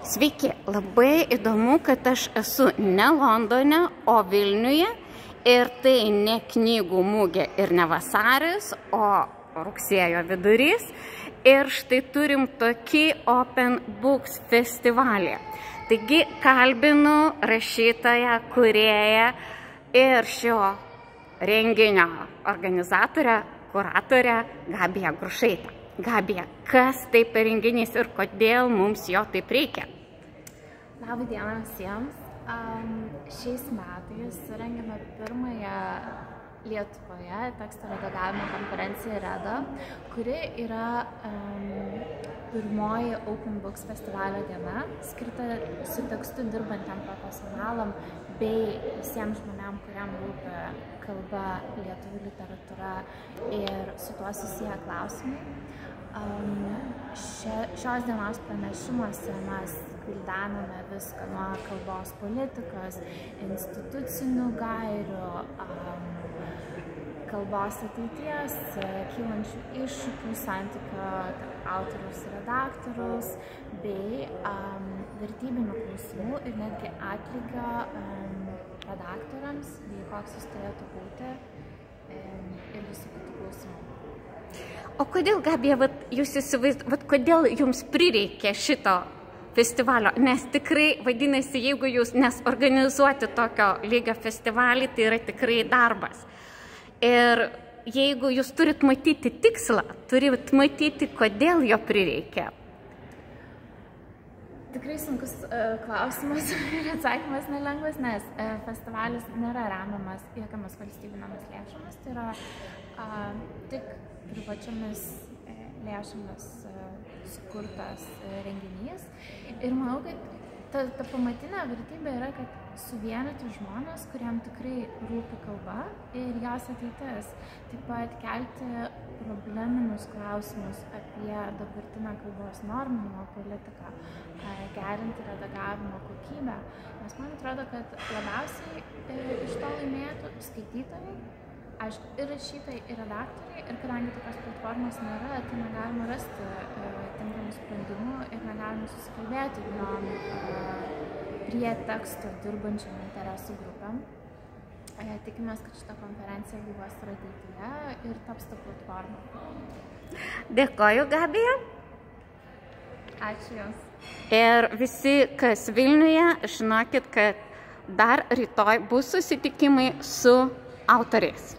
Sveiki, labai įdomu, kad aš esu ne Londone, o Vilniuje ir tai ne knygų mugė ir ne vasaris, o rugsėjo vidurys. Ir štai turim tokį Open Books festivalį. Taigi kalbinu rašytoją, kūrėją ir šio renginio organizatorę, kuratorę Gabiją Grušaitę. Gabija, kas tai per renginys ir kodėl mums jo taip reikia? Labą dieną visiems. Šiais metais surengėme pirmąją Lietuvoje teksto redagavimo konferenciją REDA, kuri yra pirmoji Open Books festivalio diena, skirta su tekstu dirbantiem profesionalam bei visiems žmonėm, kuriam rūpi kalba, lietuvių literatūra ir su tuo susiję klausimai. Šios dienos pranešimuose mes gvildename viską nuo kalbos politikos, institucinių gairių, kalbos ateities, kylančių iššūkių, santykio tarp autoriaus ir redaktoriaus, bei vertybinių klausimų ir netgi atlygio redaktoriams, bei koks jis turėtų būti ir visų kitų klausimų. O kodėl, Gabija, jūs įsivaizduojate, kodėl jums prireikė šito festivalio? Nes tikrai, vadinasi, jeigu jūs, nes organizuoti tokio lygio festivalį, tai yra tikrai darbas. Ir jeigu jūs turit matyti tikslą, turit matyti, kodėl jo prireikia. Tikrai sunkus klausimas ir atsakymas nelengvas, nes festivalis nėra remiamas jokiamis valstybinėmis lėšomis. Tai yra tik privačiomis lėšomis sukurtas renginys. Ir manau, kad ta pamatinė vertybė yra, kad suvienyti žmonės, kuriam tikrai rūpi kalba ir jos ateitis. Taip pat kelti probleminius klausimus apie dabartinę kalbos norminimo politiką, gerinti redagavimo kokybę. Nes man atrodo, kad labiausiai iš to laimėtų skaitytojai, aišku, ir rašytojai, ir redaktoriai, ir kadangi tokios platformos nėra, tai negalima rasti tinkamų sprendimų ir negalima susikalbėti prie teksto dirbančiam interesų grupėm. Tikimės, kad šita konferencija gyvas ir ateityje ir taps ta platforma. Dėkoju, Gabija. Ačiū Jums. Ir visi, kas Vilniuje, žinokit, kad dar rytoj bus susitikimai su autoriais.